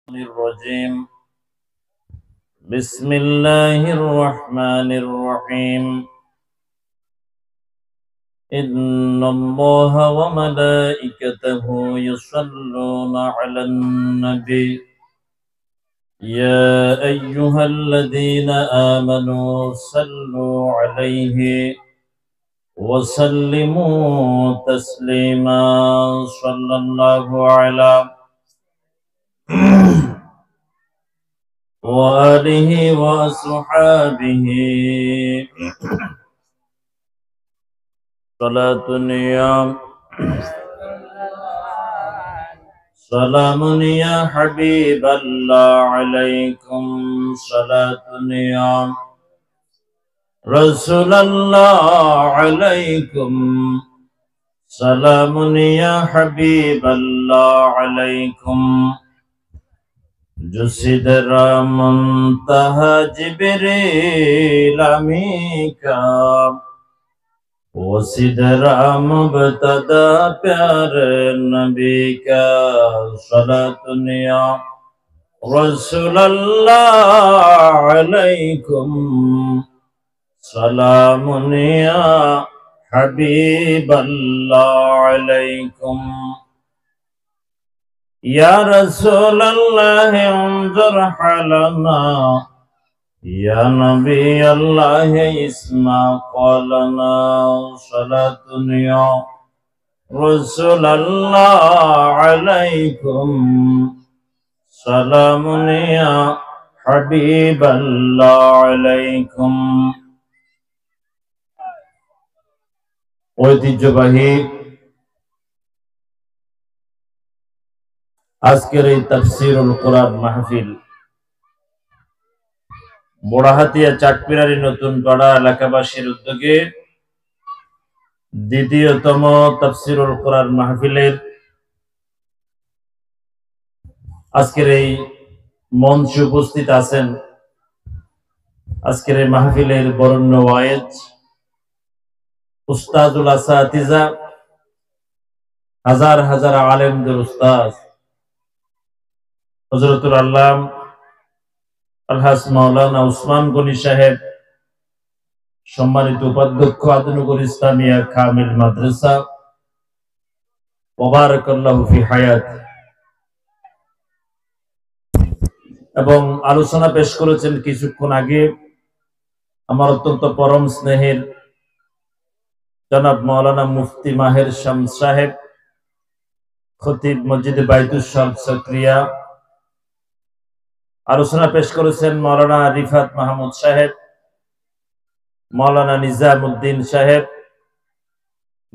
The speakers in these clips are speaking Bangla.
الرجيم بسم الله الرحمن الرحيم إن الله وملائكته يصلون على النبي يا أيها الذين آمنوا صلوا عليه وسلموا تسليما صلى الله على وآله وأصحابه صلاة سلام يا حبيب الله عليكم صلاة يا رسول الله عليكم سلام يا حبيب الله عليكم جو سدرا منتہا جبریل امیکا وہ سدرا مبتدا پیار نبی کا صلاة یا رسول اللہ علیکم سلام یا حبیب اللہ علیکم یا رسول اللہ انظر حالنا یا نبی اللہ اسمع قولنا صلاة یا رسول اللہ علیکم سلام یا حبیب اللہ علیکم ঐতিহ্যবাহী আজকের এই তাফসীরুল কোরআন মাহফিল বোড়াহাতিয়া চাটপিরারি নতুন পাড়া এলাকাবাসীর উদ্যোগে দ্বিতীয়তম তাফসীরুল কোরআন মাহফিলের আজকের এই মঞ্চে উপস্থিত আছেন আজকের এই মাহফিলের বরেণ্য ওয়াইজ উস্তাদুল আসাতিজা হাজার হাজার আলেমদের উস্তাদ হযরতুল আল্লাম আলহাজ মাওলানা উসমান গনি সাহেব, সম্মানিত উপাধ্যক্ষ আদনগর ইসলামিয়া কামিল মাদ্রাসা মুবারাকাল্লাহু ফি হায়াত, এবং আলোচনা পেশ করেছেন কিছুক্ষণ আগে আমার অত্যন্ত পরম স্নেহের জনাব মাওলানা মুফতি মাহের শামস সাহেব, খতিব মসজিদে বাইতুস সালাম চকরিয়া। আলোচনা পেশ করেছেন মাওলানা রিফাত মাহমুদ সাহেব, মাওলানা নিজামউদ্দিন সাহেব,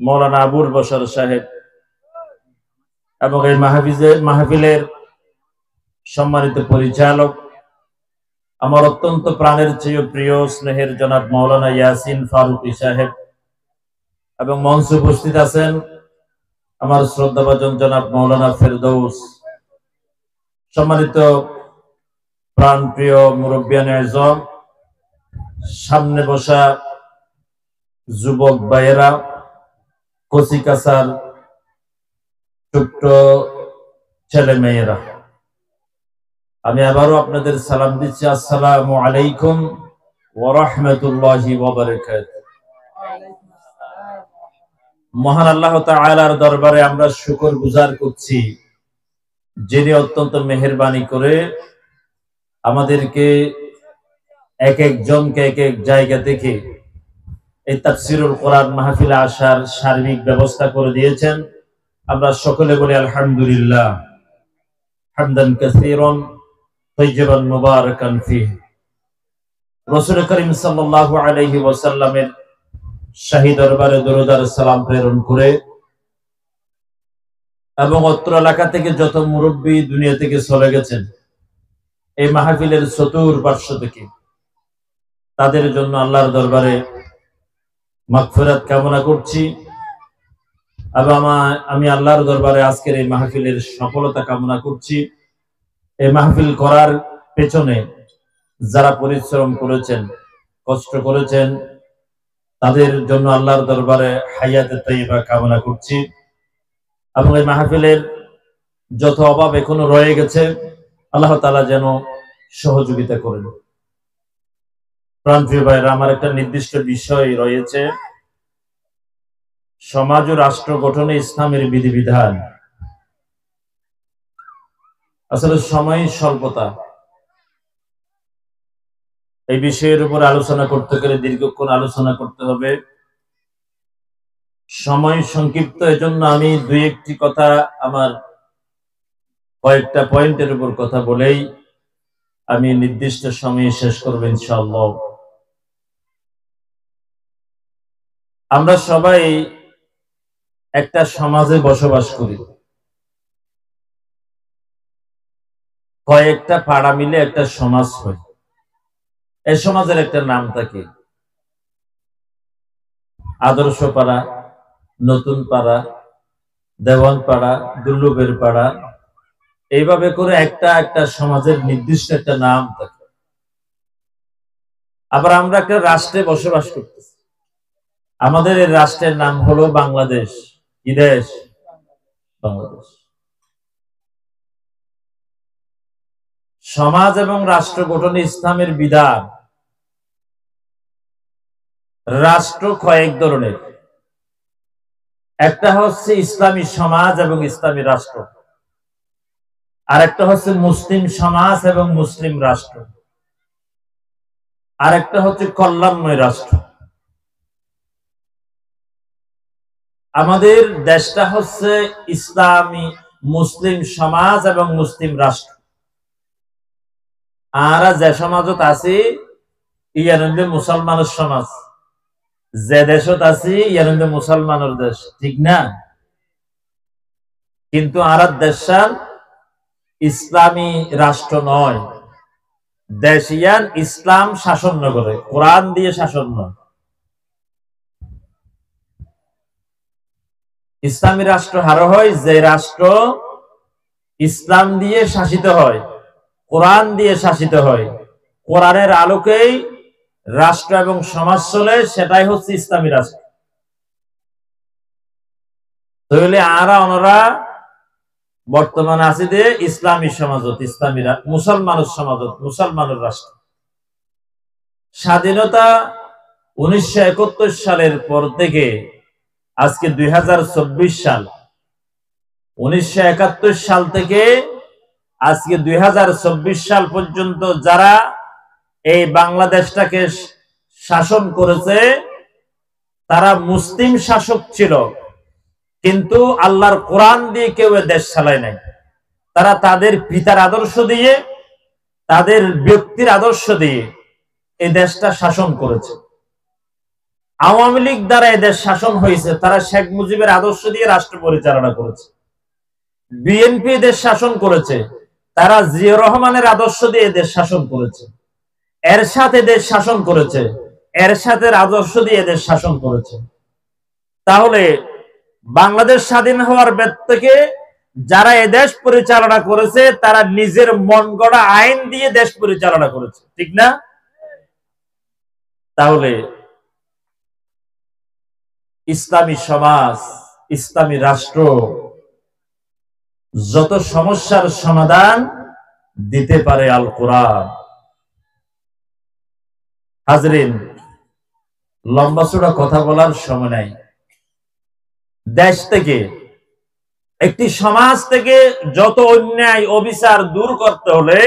মাওলানা আবুল বশর সাহেব, এবং এই মাহফিলের সম্মানিত পরিচালক আমার অত্যন্ত প্রাণের চেয়ে প্রিয় স্নেহের জনাব মাওলানা ইয়াসিন ফারুকী সাহেব, এবং মঞ্চে উপস্থিত আছেন আমার শ্রদ্ধাভাজন জনাব মাওলানা ফেরদৌস, সম্মানিত প্রাণপ্রিয় মুরব্বিয়ানে আজম, সামনে বসা যুবক ভাইয়েরা, কচি কাঁচার ছোট্ট ছেলে মেয়েরা, আমি আবারও আপনাদের সালাম দিচ্ছি। আসসালামু আলাইকুম ওয়া রাহমাতুল্লাহি ওয়া বারাকাতুহু। মহান আল্লাহ তাআলার দরবারে আমরা শুকর গুজার করছি, যিনি অত্যন্ত মেহেরবানি করে আমাদেরকে এক একজনকে এক এক জায়গা থেকে এই তাফসীরুল কোরআন মাহফিলে আসার সার্বিক ব্যবস্থা করে দিয়েছেন। আমরা সকলে বলি আলহামদুলিল্লাহ, হামদান কাসীরান তাইয়িবান মুবারাকান ফীহি। রাসূল করিম সাল্লাল্লাহু আলাইহি ওয়াসাল্লামের শাহী দরবারে দরুদ আর সালাম প্রেরণ করে এবং অত্র এলাকা থেকে যত মুরব্বী দুনিয়া থেকে চলে গেছেন এই মাহফিলের চতুর্পার্শ্ব থেকে, তাদের জন্য আল্লাহর দরবারে মাগফিরাত কামনা করছি, এবং আমি আল্লাহর দরবারে আজকের এই মাহফিলের সফলতা কামনা করছি। এই মাহফিল করার পেছনে যারা পরিশ্রম করেছেন, কষ্ট করেছেন, তাদের জন্য আল্লাহর দরবারে হায়াতে তাইয়্যিবা কামনা করছি। এবং এই মাহফিলের যত অভাব এখনো রয়ে গেছে আল্লাহ তাআলা যেন সহযোগিতা করেন। প্রাণপ্রিয় ভাইরা, আমার একটা নির্দিষ্ট বিষয় রয়েছে, সমাজ ও রাষ্ট্র গঠনে ইসলামের বিধিবিধান। আসলে সময় স্বল্পতা, এই বিষয়ের উপর আলোচনা করতে গেলে দীর্ঘক্ষণ আলোচনা করতে হবে, সময় সংক্ষিপ্ত। এজন্য আমি দুই একটি কথা, আমার কয়েকটা পয়েন্টের উপর কথা বলেই আমি নির্দিষ্ট সময়ে শেষ করব ইনশাআল্লাহ। আমরা সবাই একটা সমাজে বসবাস করি, কয়েকটা পাড়া মিলে একটা সমাজ হয়। এই সমাজের একটা নাম থাকে, আদর্শ পাড়া, নতুন পাড়া, দেওয়ান পাড়া, দুর্লভের পাড়া, এইভাবে করে একটা একটা সমাজের নির্দিষ্ট একটা নাম থাকে। আবার আমরা একটা রাষ্ট্রে বসবাস করতেছি, আমাদের এই রাষ্ট্রের নাম হলো বাংলাদেশ। কি দেশ? বাংলাদেশ। সমাজ এবং রাষ্ট্র গঠনে ইসলামের বিধান। রাষ্ট্র কয়েক ধরনের, একটা হচ্ছে ইসলামী সমাজ এবং ইসলামী রাষ্ট্র, আর একটা হচ্ছে মুসলিম সমাজ এবং মুসলিম রাষ্ট্র, আর একটা হচ্ছে কল্যাণময় রাষ্ট্র। আমাদের দেশটা হচ্ছে ইসলামী মুসলিম সমাজ এবং মুসলিম রাষ্ট্র। আর যে সমাজত আছি ইয়ার মুসলমানের সমাজ, যে দেশত আছি ইয়ার মুসলমানের দেশ, ঠিক না? কিন্তু আর দেশান ইসলামী রাষ্ট্র নয়, দেশ ইয়ান ইসলাম শাসন করে, কোরআন দিয়ে শাসন নয়। ইসলামী রাষ্ট্র হারো হয় যে রাষ্ট্র ইসলাম দিয়ে শাসিত হয়, কোরআন দিয়ে শাসিত হয়, কোরআনের আলোকেই রাষ্ট্র এবং সমাজ চলে, সেটাই হচ্ছে ইসলামী রাষ্ট্র। তাহলে ওনারা বর্তমানে আছে যে ইসলামী সমাজত, ইসলামী মুসলমানের সমাজত, মুসলমানের রাষ্ট্র। স্বাধীনতা 1971 সালের পর থেকে আজকে 2024 সাল, 1971 সাল থেকে আজকে 2024 সাল পর্যন্ত যারা এই বাংলাদেশটাকে শাসন করেছে তারা মুসলিম শাসক ছিল, কিন্তু আল্লাহর কোরআন দিয়ে কেউ দেশ চালায় নাই। তারা তাদের পিতার আদর্শ দিয়ে, তাদের ব্যক্তির আদর্শ দিয়ে এই দেশটা শাসন করেছে। আওয়ামী লীগ দ্বারা এদেশ শাসন হয়েছে, তারা শেখ মুজিবের আদর্শ দিয়ে রাষ্ট্র পরিচালনা করেছে। বিএনপি দেশ শাসন করেছে, তারা জিয়াউর রহমানের আদর্শ দিয়ে দেশ শাসন করেছে। এরশাদ দেশ শাসন করেছে, এরশাদের আদর্শ দিয়ে দেশ শাসন করেছে। তাহলে বাংলাদেশ স্বাধীন হওয়ার বেদ থেকে যারা এদেশ পরিচালনা করেছে তারা নিজের মন গড়া আইন দিয়ে দেশ পরিচালনা করেছে, ঠিক না? তাহলে ইসলামী সমাজ, ইসলামী রাষ্ট্র যত সমস্যার সমাধান দিতে পারে আল কোরআন। হাজরিন, লম্বা চূড়া কথা বলার সময় নাই। দেশ থেকে, একটি সমাজ থেকে যত অন্যায় অবিচার দূর করতে হলে,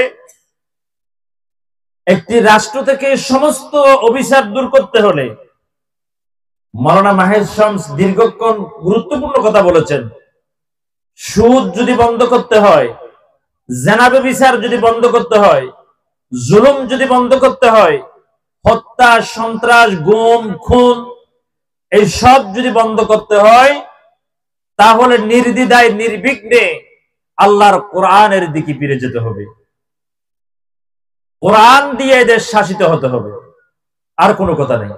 একটি রাষ্ট্র থেকে সমস্ত অবিচার দূর করতে হলে, মাওলানা মাহির শামস দীর্ঘক্ষণ গুরুত্বপূর্ণ কথা বলেছেন। সুদ যদি বন্ধ করতে হয়, জেনা ব্যভিচার যদি বন্ধ করতে হয়, জুলুম যদি বন্ধ করতে হয়, হত্যা, সন্ত্রাস, গুম, খুন, এই সব যদি বন্ধ করতে হয়, তাহলে নির্দ্বিধায় নির্বিঘ্নে আল্লাহর কোরআনের দিকে ফিরে যেতে হবে। কোরআন দিয়ে দেশ শাসিত হতে হবে, আর কোনো কথা নেই।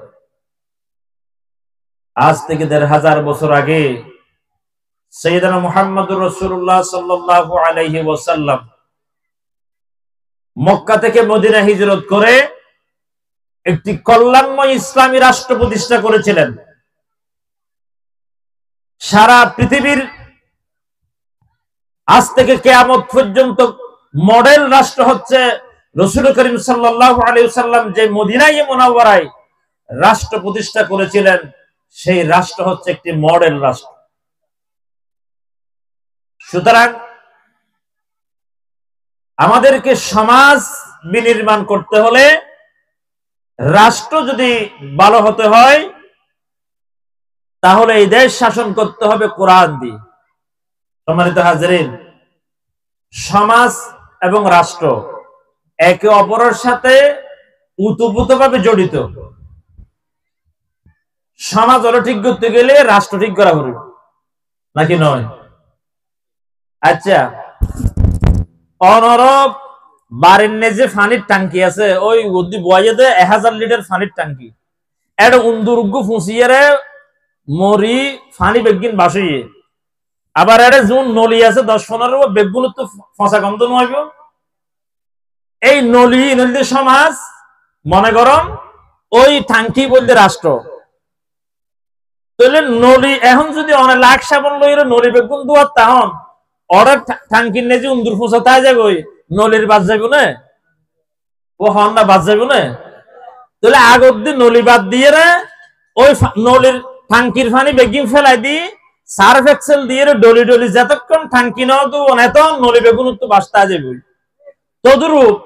আজ থেকে 1500 বছর আগে সাইয়েদনা মুহাম্মদুর রাসূলুল্লাহ সাল্লাল্লাহু আলাইহি ওয়াসাল্লাম মক্কা থেকে মদিনা হিজরত করে একটি কল্যাণময় ইসলামী রাষ্ট্র প্রতিষ্ঠা করেছিলেন। সারা পৃথিবীর আজ থেকে কিয়ামত পর্যন্ত মডেল রাষ্ট্র হচ্ছে রাসূল করিম সাল্লাল্লাহু আলাইহি ওয়াসাল্লাম যে মদিনায়ে মুনাওয়ারায় রাষ্ট্র প্রতিষ্ঠা করেছিলেন, সেই রাষ্ট্র হচ্ছে একটি মডেল রাষ্ট্র। সুতরাং আমাদেরকে সমাজ বিনির্মাণ করতে হলে, রাষ্ট্র যদি ভালো হতে হয়, তাহলে এই দেশ শাসন করতে হবে কোরআন দিয়ে। সম্মানিত হাজিরিন, সমাজ এবং রাষ্ট্র একে অপরের সাথে ওতপ্রোতভাবে জড়িত। সমাজ হলো ঠিক করতে গেলে রাষ্ট্র ঠিক করা হবে, নাকি নয়? আচ্ছা, অনরব বাড়ির যে পানির ট্যাঙ্কি আছে, ওই গদ্দি বয়াতে 1000 লিটার পানির ট্যাঙ্কি, এটা উন্দুরুগ্গু ফুসিয়ারে মরি পানি বেগিন বাসিয়ে, আবার এটা জুন নলি আছে 10-15 বেগুন তো ফসা কম তো নয়। এই নলি নদী সমাজ মনে করম ওই ট্যাঙ্কি বলতে রাষ্ট্র। তাহলে নলি এখন যদি অনেক লাখ সাবন লইরে নলি বেগুন দুয়ার তখন অর্ডার ট্যাঙ্কির নেজে উন্দুর ফুসা তাই যাবে, ওই নলির বাদ যাইব না, ও হন্ডা বাদ যাইব না। তাহলে আগর দিন নলি বাদ দিয়ে রে ওই নলির ট্যাঙ্কির পানি বেগিন ফেলাই দি সার্ফ এক্সেল দিয়ে ডলি ডলি যতক্ষণ ট্যাঙ্কি নাও তো অনেক নলি বেগুন তো বাঁচতে যাবে। তদরূপ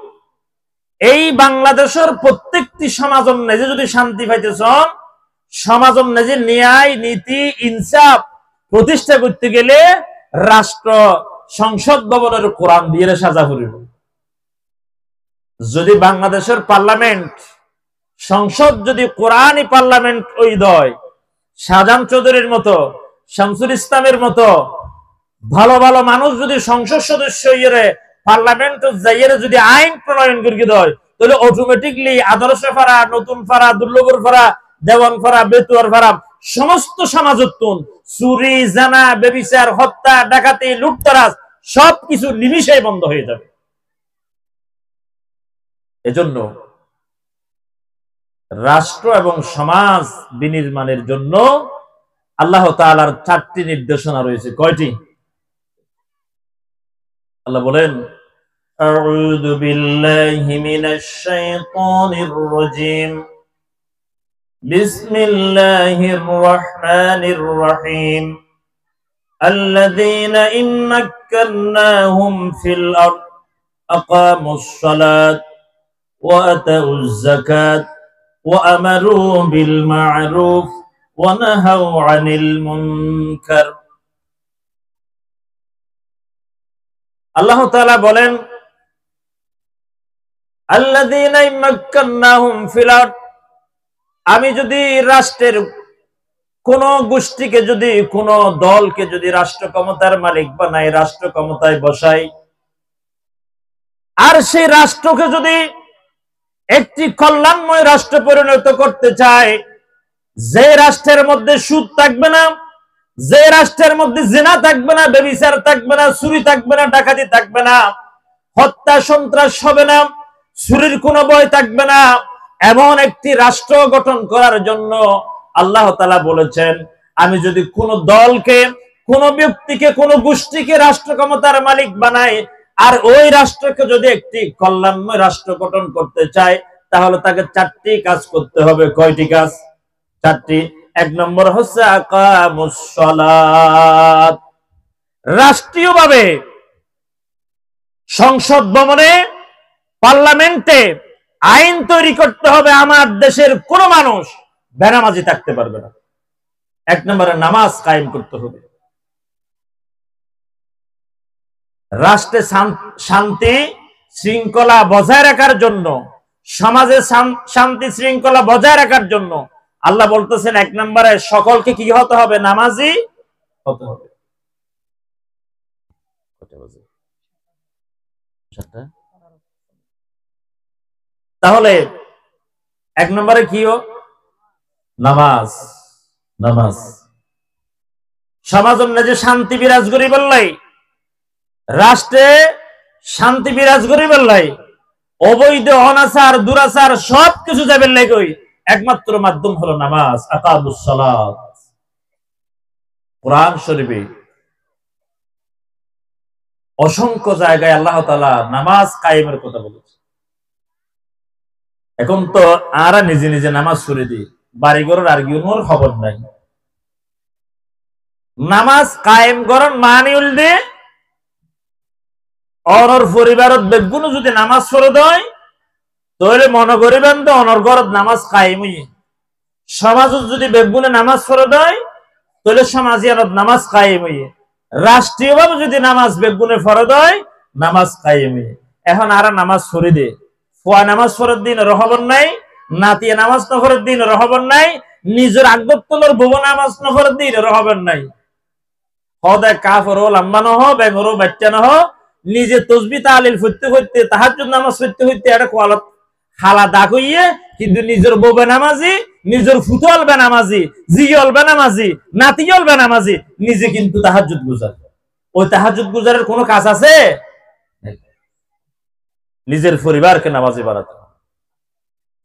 এই বাংলাদেশের প্রত্যেকটি সমাজম নেজে যদি শান্তি পাইতেছ, সমাজম নেজে ন্যায় নীতি ইনসাফ প্রতিষ্ঠা করতে গেলে রাষ্ট্র সংসদ ভবনের কোরআন দিয়ে সাজা করিব। যদি বাংলাদেশের পার্লামেন্ট সংসদ যদি কোরআনই পার্লামেন্ট ওই দয়, শাহজাহান চৌধুরীর মতো, শামসুল ইসলামের মতো ভালো ভালো মানুষ যদি সংসদ সদস্য ইয়ে পার্লামেন্ট যাইয়ে যদি আইন প্রণয়ন করে দেয়, তাহলে অটোমেটিকলি আদর্শ ফারা, নতুন ফারা, দুর্লভর ফারা, দেওয়ান ফারা, বেতুয়ার ফারা সমস্ত সমাজোত্তন, চুরি জানা বেবিচার হত্যা ডাকাতি লুটতরাজ সবকিছু নিমিষে বন্ধ হয়ে যাবে। এজন্য রাষ্ট্র এবং সমাজ বিনির্মাণের জন্য আল্লাহ তাআলার 4টি নির্দেশনা রয়েছে। কয়টি? আল্লাহ বলেন, আউযু বিল্লাহি মিনাশ শাইতানির রাজীম, বিসমিল্লাহির রহমানির রহিম, আল্লাযীনা ইন মাক্কান্নাহুম ফিল আরদ আকামুস সালাত ওয়া আতাউয যাকাত ওয়া আমারু বিল মা'রুফ ওয়া নাহাউ আনিল মুনকার। আল্লাহ তাআলা বলেন, আল্লাযীনা ইম্মাক্কান্নাহুম ফিল আরদ, আমি যদি রাষ্ট্রের কোন গোষ্ঠীকে, যদি কোন দলকে যদি রাষ্ট্র ক্ষমতার মালিক বানাই, রাষ্ট্র ক্ষমতায় বসাই, আর সেই রাষ্ট্রকে যদি একটি কল্যাণময় রাষ্ট্র পরিণত করতে চায়, যে রাষ্ট্রের মধ্যে সুদ থাকবে না, যে রাষ্ট্রের মধ্যে জিনা থাকবে না, ব্যভিচার থাকবে না, চুরি থাকবে না, ডাকাতি থাকবে না, হত্যা সন্ত্রাস হবে না, চুরির কোনো ভয় থাকবে না, এমন একটি রাষ্ট্র গঠন করার জন্য আল্লাহ তাআলা বলেছেন, আমি যদি কোন দলকে, কোন ব্যক্তিকে, কোন গোষ্ঠীকে রাষ্ট্র ক্ষমতার মালিক বানাই, আর ওই রাষ্ট্রকে যদি একটি কল্যাণময় রাষ্ট্র গঠন করতে চায়, তাহলে তাকে 4টি কাজ করতে হবে। কয়টি কাজ? 4টি। 1 নম্বর হচ্ছে আকামুস সালাত, রাষ্ট্রীয়ভাবে সংসদ ভবনে, পার্লামেন্টে আইন তৈরি করতে হবে, আমার দেশের কোন মানুষ বেনামাজি থাকতে পারবে না। 1 নম্বরে নামাজ কায়েম করতে হবে। রাষ্ট্রে শান্তি শৃঙ্খলা বজায় রাখার জন্য, সমাজে শান্তি শৃঙ্খলা বজায় রাখার জন্য আল্লাহ বলতেছেন 1 নম্বরে সকলকে কি হতে হবে? নামাজি হতে হবে। তাহলে 1 নম্বরে কি? নামাজ। নামাজ সমাজের যে শান্তি বিরাজ করি বললাই, রাষ্ট্রে শান্তি বিরাজ করি বললাই, অবৈধ অনাচার দুরাচার সবকিছু যাবেন লাগই, একমাত্র মাধ্যম হলো নামাজ। আকামুস সালাত। কোরআন শরীফে অসংখ্য জায়গায় আল্লাহ তাআলা নামাজ কায়েমের কথা বলেছে। এখন তো আরা নিজে নিজে নামাজ ছুড়ে দিই, বাড়িঘরের আর গিয়ে খবর নাই। নামাজ কায়েম করার মানে উল্লে অনর পরিবারত বেগুন যদি নামাজ পড়ে দেয় তাহলে মনে করিবেন তো অনর ঘরত নামাজ কায়েম হইয়ে। সমাজত যদি বেগুনে নামাজ পড়ে দেয় তাহলে সমাজিয়ানত নামাজ কায়েম হইয়ে। রাষ্ট্রীয়ভাবে যদি নামাজ বেগুনে পড়ে দেয় নামাজ কায়েম হইয়ে। এখন আরা নামাজ পড়ে দে, ফোয়া নামাজ পড়ার দিন রহবর নাই, নাতিয়া নামাজ নফরের দিন রহবর নাই, নিজের আগবত্তলের বউ নামাজ নফরের দিন রহবর নাই। হদায় কাফর ও লাম্বা নহ বেঙ্গর বাচ্চা নহ, নিজে তসবি তালিল ফুটতে ফুটতে তাহাজ্জুদ নামাজ পড়তে হইতে এটা কোয়ালত হালা দাগ হইয়ে, কিন্তু নিজের বউ বেনামাজি, নিজের ফুতল বেনামাজি, জিয়ল বেনামাজি, নাতিয়ল বেনামাজি, নিজে কিন্তু তাহাজ্জুদ গুজার। ওই তাহাজ্জুদ গুজারের কোনো কাজ আছে? নিজের পরিবারকে নামাজি বানাতে হবে,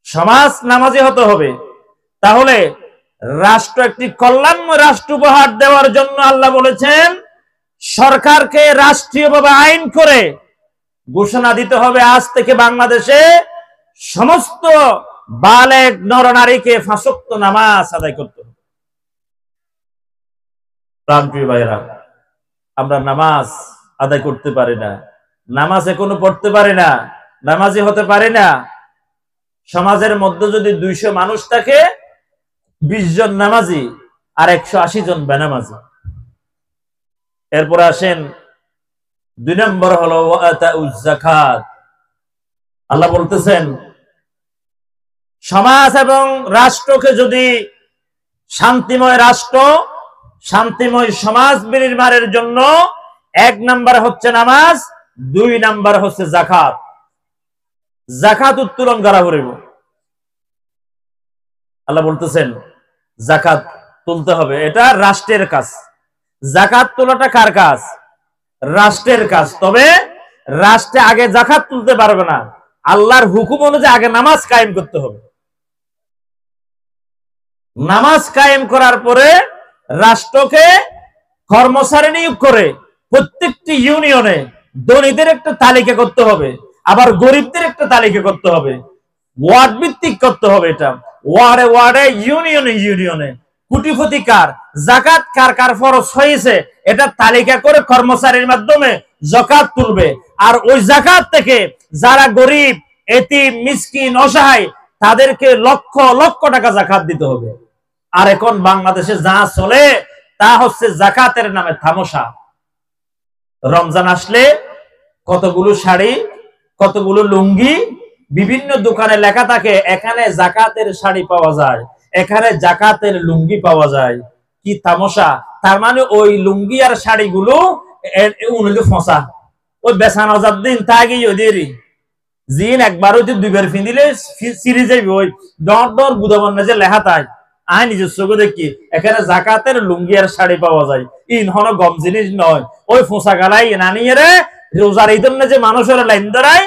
সমাজ নামাজি হতে হবে। তাহলে রাষ্ট্র একটি কল্যাণময় রাষ্ট্র উপহার দেওয়ার জন্য আল্লাহ বলেছেন সরকারকে রাষ্ট্রীয়ভাবে আইন করে ঘোষণা দিতে হবে আজ থেকে বাংলাদেশে সমস্ত বালেগ নরনারীকে 5 ওয়াক্ত নামাজ আদায় করতে হবে। প্রাণপ্রিয় ভাইরা, আমরা নামাজ আদায় করতে পারি না, নামাজ এখনো পড়তে পারি না, নামাজি হতে পারি না। সমাজের মধ্যে যদি 200 মানুষ থাকে, 20 জন নামাজি আর 180 জন বেনামাজি। এরপর আসেন 2 নম্বর হলো ওয়াতাউজ যাকাত। আল্লাহ বলতেছেন সমাজ এবং রাষ্ট্রকে যদি শান্তিময় রাষ্ট্র, শান্তিময় সমাজ বিনির্মাণের জন্য 1 নাম্বার হচ্ছে নামাজ, 2 নাম্বার হচ্ছে যাকাত। যাকাত উত্তোলন করা হইব। আল্লাহ বলতেছেন যাকাত তুলতে হবে, এটা রাষ্ট্রের কাজ। যাকাত তোলাটা কার কাজ? রাষ্ট্রের কাজ। তবে রাষ্ট্রে আগে যাকাত তুলতে পারবে না, আল্লাহর হুকুম অনুযায়ী আগে নামাজ কায়েম করতে হবে। নামাজ কায়েম করার পরে রাষ্ট্রকে কর্মচারী নিয়োগ করে প্রত্যেকটি ইউনিয়নে ধনীদের একটা তালিকা করতে হবে, আবার গরিবদের একটা তালিকা করতে হবে, ওয়ার্ড ভিত্তিক করতে হবে। এটা ওয়ার্ডে ওয়ার্ডে, ইউনিয়নে ইউনিয়নে কোটিপতি কার, যাকাত কার কার ফরজ হয়েছে এটা তালিকা করে কর্মচারীর মাধ্যমে যাকাত তুলবে। আর ওই যাকাত থেকে যারা গরিব, এতিম, মিসকিন, অসহায় তাদেরকে লক্ষ লক্ষ টাকা যাকাত দিতে হবে। আর এখন বাংলাদেশে যা চলে তা হচ্ছে যাকাতের নামে তামাশা। রমজান আসলে কতগুলো শাড়ি, কতগুলো লুঙ্গি বিভিন্ন দোকানে লেখা থাকে এখানে যাকাতের শাড়ি পাওয়া যায়, এখানে যাকাতের লুঙ্গি পাওয়া যায়। কি তামাশা! তার মানে ওই লুঙ্গি আর শাড়িগুলো উনিকে ফসা, ওই বেসানো যার দিন তাগি ওদেরই জিন একবার হইতে 2 বার ফিন্দিলে সিরি যাইবে। ওই ডর ডর গুদাবন্যা যে লেখা তাই আই নিজের চোখে দেখি এখানে যাকাতের লুঙ্গি আর শাড়ি পাওয়া যায়। ইনহনো গম জিনিস নয়, ওই ফোঁসা গালাই নানিয়ে রে রোজার ঈদের যে মানুষের লাইন ধরায়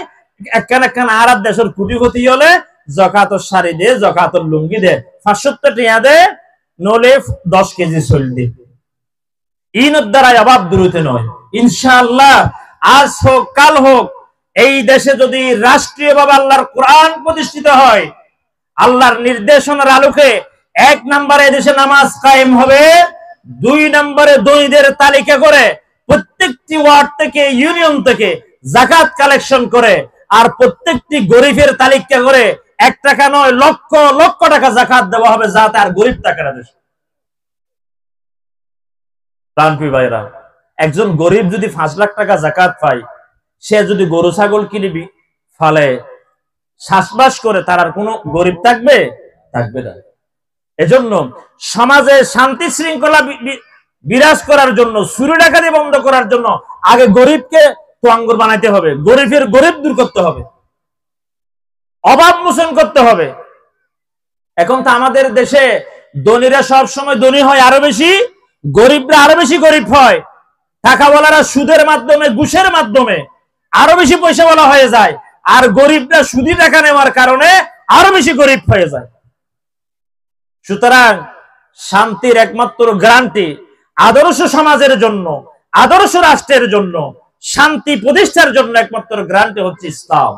একখান একখান আরব দেশের কোটিপতি হলে যাকাতের শাড়ি দে, যাকাতের লুঙ্গি দে, 570 টাকা দে, নলে 10 কেজি চল দে। ইনের দ্বারাই অভাব দূর হতে নয়। ইনশাআল্লাহ আজ হোক কাল হোক এই দেশে যদি রাষ্ট্রীয়ভাবে আল্লাহর কোরআন প্রতিষ্ঠিত হয়, আল্লাহর নির্দেশনার আলোকে 1 নম্বরে দেশে নামাজ কায়েম হবে, 2 নম্বরে ধনীদের তালিকা করে প্রত্যেকটি ওয়ার্ড থেকে, ইউনিয়ন থেকে যাকাত কালেকশন করে, আর প্রত্যেকটি গরিবের তালিকা করে 1 টাকা নয় লক্ষ লক্ষ টাকা যাকাত দেওয়া হবে, যাতে আর গরিব থাকে না দেশে। প্রাণপ্রিয় ভাইরা, একজন গরিব যদি 5 লাখ টাকা যাকাত পায়, সে যদি গরু ছাগল কিনবি ফলে চাষবাস করে, তার আর কোনো গরিব থাকবে? থাকবে না। এজন্য সমাজে শান্তি শৃঙ্খলা বিরাজ করার জন্য, চুরি ডাকাতি বন্ধ করার জন্য আগে গরিবকে তোয়াঙ্গুর বানাইতে হবে, গরিবের গরিব দূর করতে হবে, অভাব মোচন করতে হবে। এখন তো আমাদের দেশে ধনীরা সব সময় ধনী হয় আরো বেশি, গরিবরা আরো বেশি গরিব হয়। টাকাওয়ালারা সুদের মাধ্যমে, ঘুষের মাধ্যমে আরো বেশি পয়সাওয়ালা হয়ে যায়, আর গরিবরা সুদি টাকা নেওয়ার কারণে আরো বেশি গরিব হয়ে যায়। সুতরাং শান্তির একমাত্র গ্যারান্টি আদর্শ সমাজের জন্য, আদর্শ রাষ্ট্রের জন্য শান্তি প্রতিষ্ঠার জন্য একমাত্র গ্যারান্টি হচ্ছে ইসলাম।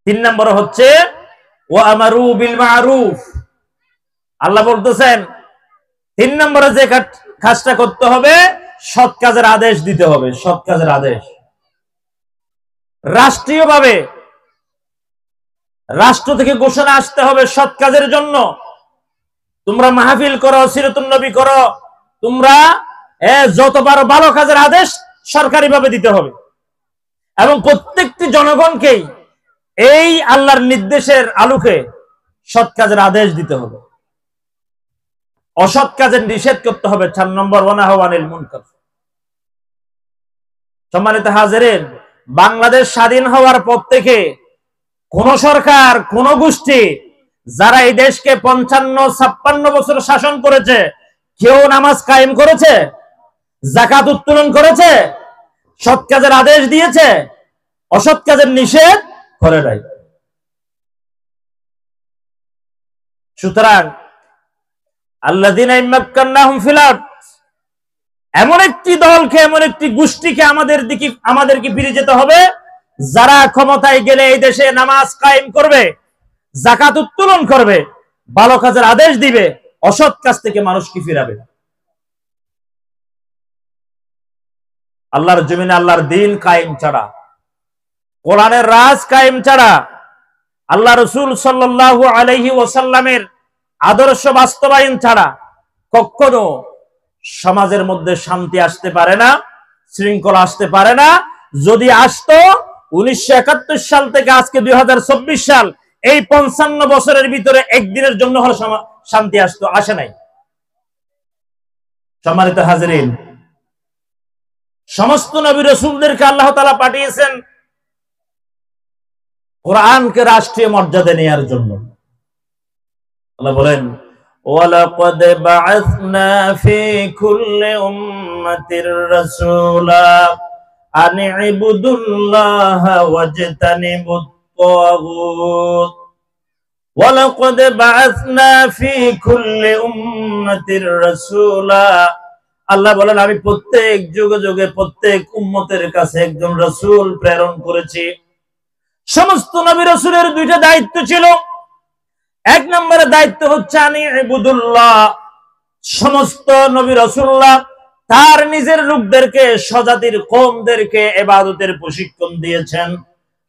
3 নম্বর হচ্ছে ওয়া আমারু বিল মারুফ। আল্লাহ বলতেছেন 3 নম্বরে যে কাজটা করতে হবে, সৎ কাজের আদেশ দিতে হবে। সৎ কাজের আদেশ রাষ্ট্রীয়ভাবে, রাষ্ট্র থেকে ঘোষণা আসতে হবে সৎ কাজের জন্য। তোমরা মাহফিল করো, সিরাতুন নবী করো, তোমরা যত পারো ভালো কাজের আদেশ সরকারিভাবে দিতে হবে এবং প্রত্যেকটি জনগণকেই এই আল্লাহর নির্দেশের আলোকে সৎ কাজের আদেশ দিতে হবে, অসৎ কাজের নিষেধ করতে হবে। 4 নম্বর ওয়ানাহু আনিল মুনকার। সম্মানিত হাজিরিন, বাংলাদেশ স্বাধীন হওয়ার পর থেকে কোন সরকার, কোন গোষ্ঠী যারা এই দেশকে 55-56 বছর শাসন করেছে, কেউ নামাজ কায়েম করেছে, যাকাত উত্তোলন করেছে, সৎ কাজের আদেশ দিয়েছে, অসৎ কাজের নিষেধ করে নাই। সুতরাং আল্লাযীনা ইম্মাক্কান্নাহুম ফিল আরদ, এমন একটি দলকে, এমন একটি গোষ্ঠীকে আমাদেরকে ফিরে যেতে হবে যারা ক্ষমতায় গেলে এই দেশে নামাজ কায়েম করবে, যাকাত উত্তোলন করবে, ভালো কাজের আদেশ দিবে, অসৎ কাজ থেকে মানুষকে ফিরাবে। আল্লাহর জমিনে আল্লাহর দ্বীন কায়েম ছাড়া, কোরআনের রাজ কায়েম ছাড়া, আল্লাহ রাসূল সাল্লাল্লাহু আলাইহি ওয়াসাল্লামের আদর্শ বাস্তবায়ন ছাড়া কখনো সমাজের মধ্যে শান্তি আসতে পারে না, শৃঙ্খলা আসতে পারে না। যদি আসতো 1971 সাল থেকে আজকে 2024 সাল, এই 55 বছরের ভিতরে একদিনের জন্য হলো শান্তি আসতো, আসে নাই। সম্মানিত হাজিরিন, সমস্ত নবী রাসূলদেরকে আল্লাহ তাআলা পাঠিয়েছেন কোরআনকে রাষ্ট্রীয় মর্যাদা নেয়ার জন্য। আল্লাহ বলেন ওয়ালাকাদ বাআসনা ফি কুল্লি উম্মাতির রাসূলা আন ইবুদুল্লাহা ওয়াজতানিবুত তাগুত। ওয়ালাকাদ বাআসনা ফি কুল্লি উম্মাতির রাসূলা, আল্লাহ বলেন আমি প্রত্যেক যুগে যুগে প্রত্যেক উম্মতের কাছে একজন রাসূল প্রেরণ করেছি। সমস্ত নবী রাসূলের 2টা দায়িত্ব ছিল। 1 নম্বরের দায়িত্ব হচ্ছে আনি ইবুদুল্লাহ। সমস্ত নবী রাসূলুল্লাহ তার নিজের লোকদেরকে, স্বজাতির কওমদেরকে ইবাদতের প্রশিক্ষণ দিয়েছেন।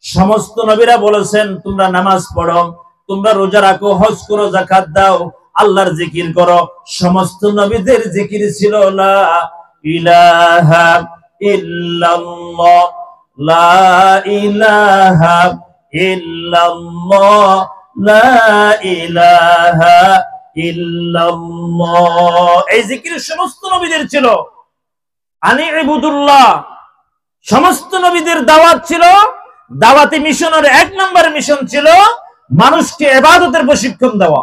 সমস্ত নবীরা বলেছেন তোমরা নামাজ পড়ো, তোমরা রোজা রাখো, হজ করো, যাকাত দাও, আল্লাহর জিকির করো। সমস্ত নবীদের জিকির ছিল লা ইলাহা ইল্লাল্লাহ, লা ইলাহা ইল্লাল্লাহ, লা ইলাহা ইল্লাল্লাহ। এই জিকির সমস্ত নবীদের ছিল। আনি ইবুদুল্লাহ, সমস্ত নবীদের দাওয়াত ছিল। দাওয়াতি মিশনের 1 নম্বর মিশন ছিল মানুষকে ইবাদতের প্রশিক্ষণ দেওয়া।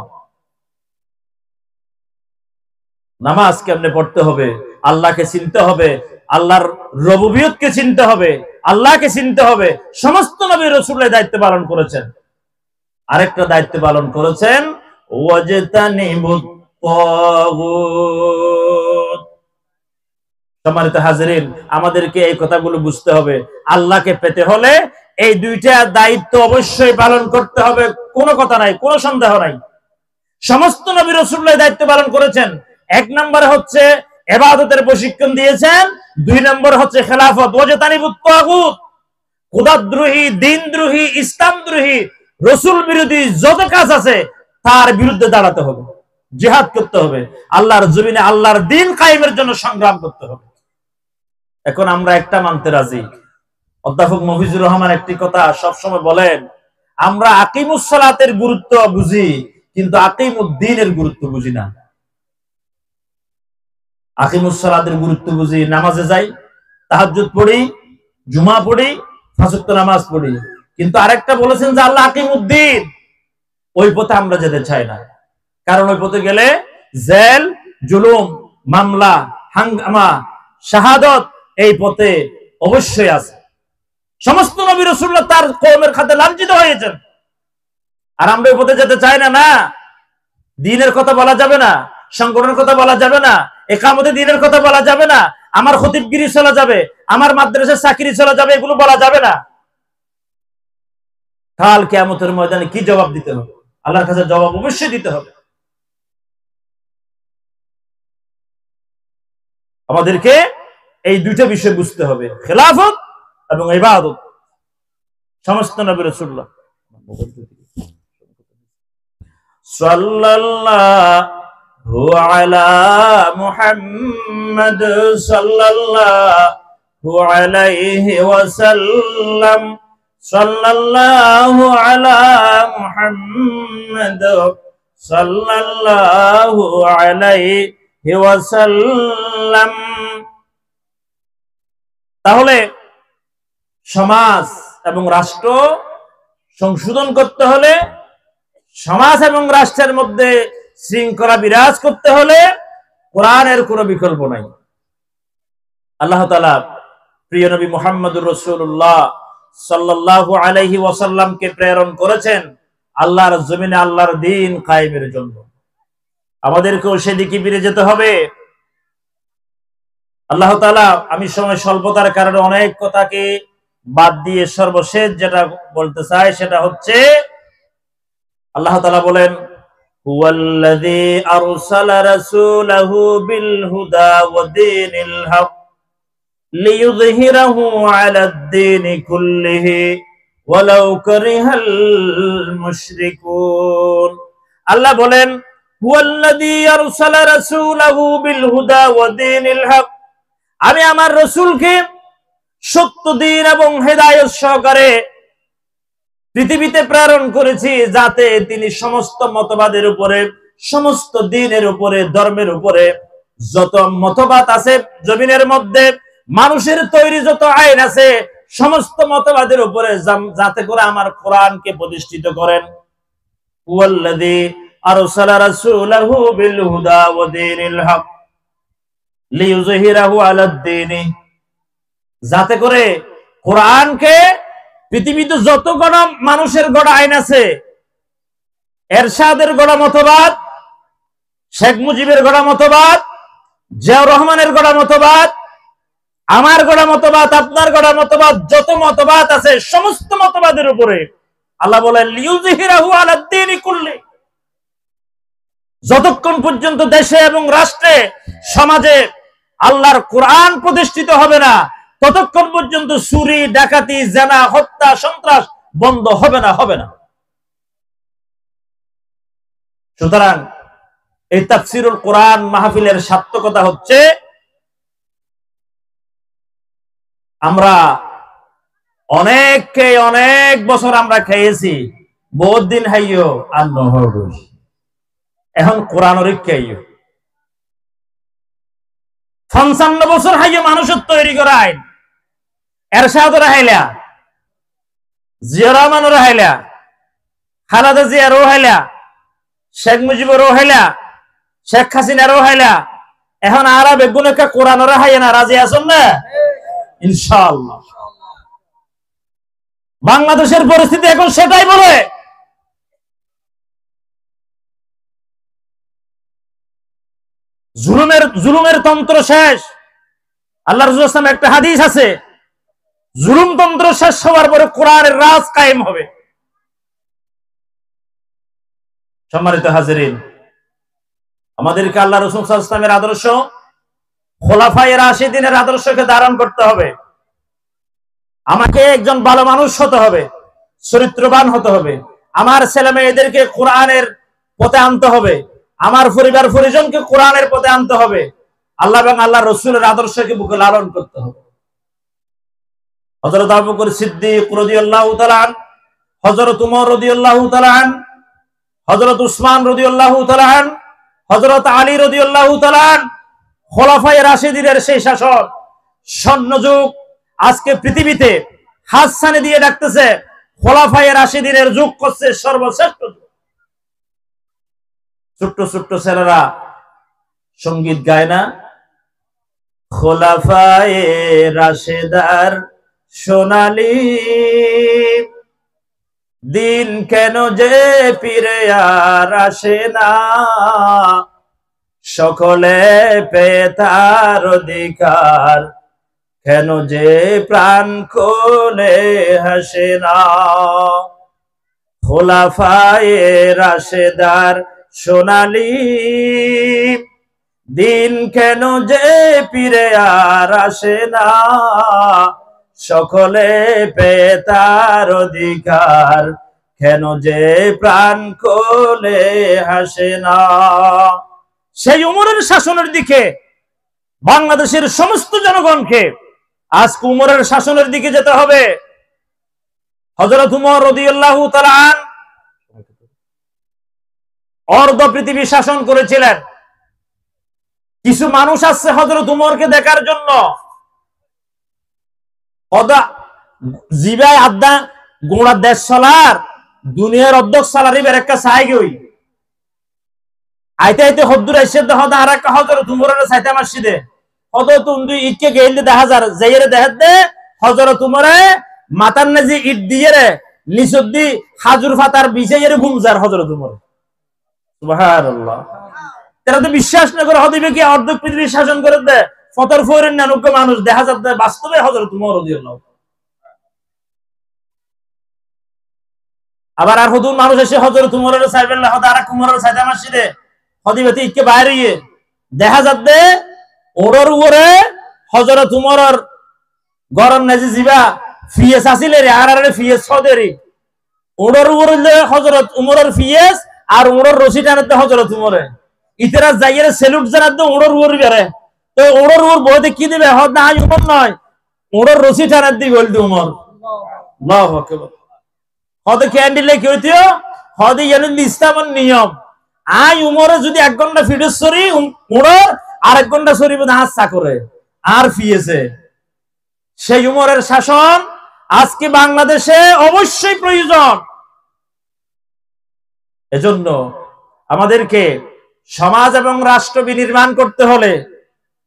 নামাজ কেমনে পড়তে হবে, আল্লাহকে চিনতে হবে, আল্লাহর রুবুবিয়তকে চিনতে হবে, আল্লাহকে চিনতে হবে। সমস্ত নবী রাসূলের দায়িত্ব পালন করেছেন। আরেকটা দায়িত্ব পালন করেছেন ওয়াজতানিবুত তাগুত। সম্মানিত হাজিরিন, আমাদেরকে এই কথাগুলো বুঝতে হবে। আল্লাহকে পেতে হলে এই 2টা দায়িত্ব অবশ্যই পালন করতে হবে, কোনো কথা নাই, কোনো সন্দেহ নাই। সমস্ত নবী রাসূলুল্লাহ দায়িত্ব পালন করেছেন। 1 নম্বরে হচ্ছে ইবাদতের প্রশিক্ষণ দিয়েছেন, 2 নম্বর হচ্ছে খেলাফত। ওয়াজতানিবুত তাগুত, খোদাদ্রোহী, দ্বীনদ্রোহী, ইসলামদ্রোহী, রাসূল বিরোধী যত কাজ আছে তার বিরুদ্ধে দাঁড়াতে হবে, জিহাদ করতে হবে, আল্লাহর জমিনে আল্লাহর দ্বীন কায়েমের জন্য সংগ্রাম করতে হবে। এখন আমরা একটা মানতে রাজি। অধ্যাপক মফিজুর রহমান একটি কথা সবসময় বলেন, আমরা আকিমুস সালাতের গুরুত্ব বুঝি কিন্তু আকিমুদ্দিনের গুরুত্ব বুঝি না। আকিমুস সালাতের গুরুত্ব বুঝি, নামাজে যাই, তাহাজ্জুদ পড়ি, জুমা পড়ি, 5 ওয়াক্ত নামাজ পড়ি, কিন্তু আরেকটা বলেছেন যে আল্লাহ আকিমুদ্দিন, ওই পথে আমরা যেতে চাই না। কারণ ওই পথে গেলে জেল, জুলুম, মামলা, হাঙ্গামা, শাহাদত এই পথে অবশ্যই আছে। সমস্ত নবী রাসূলুল্লাহ তার কওমের খাতে লাঞ্ছিত হয়েছেন, আর আমরা ওই পথে যেতে চাই না। না, দ্বীনের কথা বলা যাবে না, সংগঠনের কথা বলা যাবে না, ইকামতে দ্বীনের কথা বলা যাবে না। আমার খতিবগিরি চলে যাবে, আমার মাদ্রাসার চাকরি চলে যাবে, এগুলো বলা যাবে না। কাল কিয়ামতের ময়দানে কি জবাব দিতে হবে? আল্লাহর কাছে জবাব অবশ্যই দিতে হবে। আমাদেরকে এই দুইটা বিষয় বুঝতে হবে, খেলাফত এবং ইবাদত। সমস্ত নবী রাসূলুল্লাহ সাল্লাল্লাহু আলা মুহাম্মদ সাল্লাল্লাহু আলাইহি ওয়াসাল্লাম, সাল্লাল্লাহু আলা মুহাম্মদ সাল্লাল্লাহু আলাইহি ওয়াসাল্লাম। তাহলে সমাজ এবং রাষ্ট্র সংশোধন করতে হলে, সমাজ এবং রাষ্ট্রের মধ্যে শৃঙ্খলা বিরাজ করতে হলে কোরআনের কোনো বিকল্প নাই। আল্লাহ তাআলা প্রিয় নবী মুহাম্মদুর রাসূলুল্লাহ সাল্লাল্লাহু আলাইহি ওয়াসাল্লামকে প্রেরণ করেছেন আল্লাহর জমিনে আল্লাহর দ্বীন কায়েমের জন্য। আমাদেরকেও সেদিকে ফিরে যেতে হবে। আল্লাহ তাআলা, আমি সময় স্বল্পতার কারণে অনেক কথাকে বাদ দিয়ে সর্বশেষ যেটা বলতে চাই সেটা হচ্ছে, আল্লাহ তাআলা বলেন, হুয়াল্লাযী আরসালা রাসূলাহু বিল হুদা ওয়া দীনিল হক লিইয়ুযহিরাহু আলাদ দীনি কুল্লিহি ওয়ালাউ কারিহাল মুশরিকুন। আল্লাহ বলেন, হুয়াল্লাযী আরসালা রাসূলাহু বিল হুদা ওয়া দীনিল হক, আমি আমার রাসূলকে সত্য দ্বীন এবং হেদায়েত সহকারে পৃথিবীতে প্রেরণ করেছি, যাতে তিনি সমস্ত মতবাদের উপরে, সমস্ত দ্বীনের উপরে, ধর্মের উপরে যত মতবাদ আছে জমিনের মধ্যে, মানুষের তৈরি যত আইন আছে সমস্ত মতবাদের উপরে যাতে করে আমার কোরআনকে প্রতিষ্ঠিত করেন। হুয়াল্লাযী আরসালা রাসূলাহু বিল হুদা ওয়া দীনিল হক লিইয়ুযহিরাহু আলাদ দীনি, যাতে করে কোরআনকে পৃথিবীতে যত গণ মানুষের গড়া আইন আছে, এরশাদের গড়া মতবাদ, শেখ মুজিবের গড়া মতবাদ, জিয়াউর রহমানের গড়া মতবাদ, আমার গড়া মতবাদ, আপনার গড়া মতবাদ, যত মতবাদ আছে সমস্ত মতবাদের উপরে আল্লাহ বলেন লিইয়ুযহিরাহু আলাদ দীনি কুল্লি, যতক্ষণ পর্যন্ত দেশে এবং রাষ্ট্রে সমাজে আল্লাহর কোরআন প্রতিষ্ঠিত হবে না, ততক্ষণ পর্যন্ত চুরি, ডাকাতি, জেনা, হত্যা, সন্ত্রাস বন্ধ হবে না। সুতরাং এই তাফসীরুল কোরআন মাহফিলের সার্থকতা হচ্ছে, আমরা অনেক বছর আমরা খেয়েছি, বহুত দিন হাইও আর নহর, এখন কোরআন খাইও ৫৫ বছর হাইও মানুষের তৈরি করা আইন, এরশাদও হাইলা, জিয়াউর রহমানও হাইলা, খালেদা জিয়ারও হাইলা, শেখ মুজিবুরও হাইলা, শেখ হাসিনারও হাইলা, এখন আর বেগুন একটা কোরআনও হাইয়া না, রাজি আছেন না? ইনশাআল্লাহ। বাংলাদেশের পরিস্থিতি এখন সেটাই বলে। জুলুমের তন্ত্র শেষ। আল্লাহ রাসূল সাল্লাল্লাহু আলাইহি ওয়াসাল্লাম একটা হাদিস আছে, জুলুম তন্ত্র শেষ হওয়ার পরে কোরআনের রাজ কায়েম হবে। সম্মানিত হাজিরিন, আমাদেরকে আল্লাহ রাসূল সাল্লাল্লাহু আলাইহি ওয়াসাল্লামের আদর্শ, খোলাফায়ে রাশিদিনের আদর্শকে ধারণ করতে হবে। আমাকে একজন ভালো মানুষ হতে হবে, চরিত্রবান হতে হবে, আমার ছেলে মেয়েদেরকে কোরআনের পথে আনতে হবে, আমার পরিবার পরিজনকে কোরআনের পথে আনতে হবে, আল্লাহ এবং আল্লাহ রাসূলের আদর্শকে বুকে লালন করতে হবে। হযরত আবু বকর সিদ্দিক রাদিয়াল্লাহু তাআলা আন, হযরত উমর রাদিয়াল্লাহু তাআলা আন, হযরত উসমান রাদিয়াল্লাহু তাআলা আন, হযরত আলী রাদিয়াল্লাহু তাআলা আন, খোলাফায়ে রাশিদিনের সেই শাসক, স্বর্ণযুগ আজকে পৃথিবীতে হাতছানি দিয়ে ডাকতেছে, খোলাফায়ে রাশিদিনের যুগ করছে সর্বশ্রেষ্ঠ যুগ। ছোট্ট ছোট্ট ছেলেরা সঙ্গীত গায় না, খোলাফায়ে রাশেদার সোনালী দিন কেন যে ফিরে আর আসে না, সকলে পেয়ে তার অধিকার, কেন যে প্রাণ খুলে হাসে না। খোলাফায়ে রাশেদার সোনালী দিন, কেন যে ফিরে আর আসে না। সকলে পেয়ে তার অধিকার, কেন যে প্রাণ খুলে হাসে না। সেই উমরের শাসনের দিকে বাংলাদেশের সমস্ত জনগণকে আজকে উমরের শাসনের দিকে যেতে হবে। হযরত উমর রাদিয়াল্লাহু তাআলা অর্ধ পৃথিবী শাসন করেছিলেন। কিছু মানুষ আসছে হযরত উমরকে দেখার জন্য, জিবায় আড্ডা গোড়া দেশ চলার দুনিয়ার অর্ধেক সালারি বেরেকা চাই গই আইতে আইতে হদ্দুর এসে দেখা আর একটা হযরত উমরের চাইতে মাসিদে হযরত উমর ইটকে গেইলে দেখা যার যাইরে দেখাত দে হযরত উমরে মাথার নাজি ইট দিয়ে রে নিসুদ্দি হাজুর ফাতার বিছাইরে ঘুমজার হযরত উমর। সুবহানাল্লাহ। তারা তো বিশ্বাস না করে হদিবে কি অর্ধেক পৃথিবী শাসন করে দে ফতর ফোরেন নানুক মানুষ দেখা যাচ্ছে বাস্তবে হযরত উমর রাদিয়াল্লাহু। আবার আর হুদুর মানুষ এসে হযরত উমরের চাইবেন না হদা আর উমরের চাইতে মাসিদে হদিবেতে ইকে বাইরে দেখা যাচ্ছে ওরর উপরে হযরত উমরের গরম নাজি জিবা ফিয়েস আসিলে রে আর আরে ফিয়েস সদেরি ওরর উপরে হযরত উমরের ফিয়েস আর উমরের রশি টানাতে হযরত উমরে ইতেরা যাইরে সেলুট জানাতে ওরর উপরে বেরে তো ওরর উপর বইতে কি দিবে হদ না আই উমর নয় ওরর রশি টানাতে দি বলতে উমর। আল্লাহু আকবার। হদে ক্যান্ডিলে কি হইতো হদে জানেন ইসলামের নিয়ম আই উমরে যদি 1 ঘন্টা ফিডস সরি উমর আর 1 ঘন্টা সরি বদা হাসা করে আর ফিয়েছে। সেই উমরের শাসন আজকে বাংলাদেশে অবশ্যই প্রয়োজন। এজন্য আমাদেরকে সমাজ এবং রাষ্ট্র বিনির্মাণ করতে হলে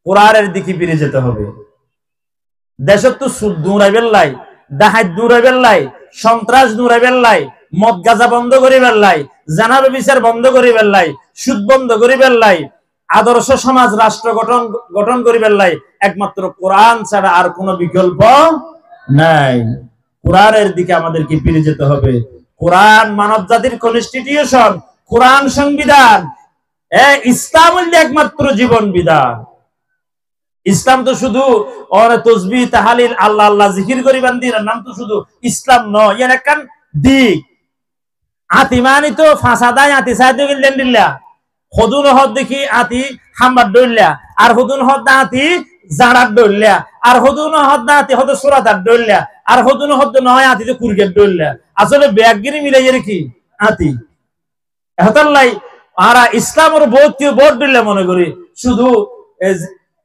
কোরআনের দিকে ফিরে যেতে হবে। দেশত তো সুদ দূরাইবেন লাই, ডাহাত দূরাইবেন লাই, সন্ত্রাস দূরাইবেন লাই, মদ গাঁজা বন্ধ করিবেন লাই, জানাবে বিচার বন্ধ করিবেন লাই, সুদ বন্ধ করিবেন লাই, আদর্শ সমাজ রাষ্ট্র গঠন করিবেন লাই একমাত্র কোরআন ছাড়া আর কোনো বিকল্প নাই। কোরআনের দিকে আমাদেরকে ফিরে যেতে হবে। কোরআন মানব জাতির কনস্টিটিউশন, কোরআন সংবিধান, ইসলাম হচ্ছে একমাত্র জীবন বিধান। ইসলাম তো শুধু তসবিহ তাহলিল আল্লাহ আল্লাহ জিকির করিবান দিন নাম তো শুধু ইসলাম নয়, এর একখান দিক। আতি মানি তো ফাঁসাদায় আতি সাহায্য গেলেন দিল্লা হদুন হদ দেখি আতি হাম্বার ডইল্লা আর হদুন হদ না আতি জাড়ার ডইল্লা আর হদুন হদ না আতি হদ সুরাতার ডইল্লা আর হদুন হদ নয় আতি তো কুরগের ডইল্লা। আসলে ব্যাগগিরি মিলাই রেখি আতি এহতাল্লাই আর ইসলামের বোধ দিল্লা মনে করি শুধু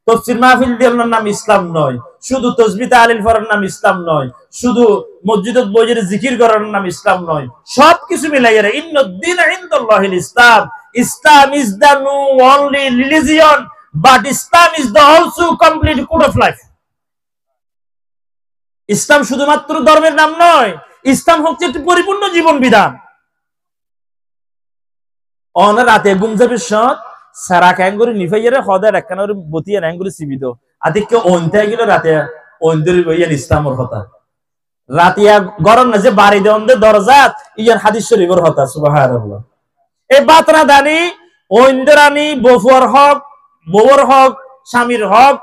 তফসির মাহফিল দেওয়ার নাম ইসলাম নয়, শুধু তসবিহ তাহলিল করার নাম ইসলাম নয়, শুধু মসজিদত বইয়ের জিকির করার নাম ইসলাম নয়, সবকিছু মিলাইয়া ইন্নাদ-দীন ইনদাল্লাহিল ইসলাম। Islam is the only religion but Islam is the also complete code of life. ইসলাম শুধুমাত্র ধর্মের নাম নয়, ইসলাম হচ্ছে একটি পরিপূর্ণ জীবন বিধান। অন রাতে ঘুম যাবে সৎ সারা ক্যাঙ্গুরি নিফাইয়ারে হদার একখানের বতিয়া ন্যাঙ্গুরি সিবিদ আদিকে ওনতে গেল রাতে ওনদরি বইয়ান ইসলামর কথা রাতিয়া গরম না যে বাড়ি দেওয়ার দরজাত ইয়ান হাদিস শরীফের কথা। সুবহানাল্লাহ। এই বাতরা দানি ওইন্দরানি বফুয়ার হক বউর হক স্বামীর হক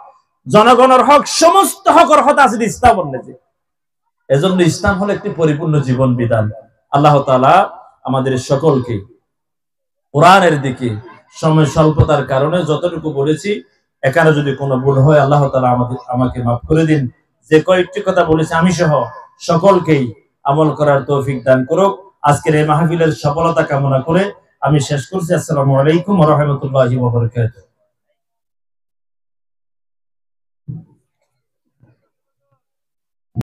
জনগণের হক সমস্ত হকর কথা আছে ইসলামের মধ্যে। এজন্য ইসলাম হলো একটি পরিপূর্ণ জীবন বিধান। আল্লাহ তাআলা আমাদের সকলকে কোরআনের দিকে সময় স্বল্পতার কারণে যতটুকু বলেছি এখানে যদি কোনো ভুল হয় আল্লাহ তাআলা আমাকে মাফ করে দিন। যে কয়েকটি কথা বলেছি আমি সহ সকলকেই আমল করার তৌফিক দান করুক। আজকের এই মাহফিলের সফলতা কামনা করে আমি শেষ করছি। আসসালামু আলাইকুম ওয়া রাহমাতুল্লাহি ওয়া বারাকাতুহু।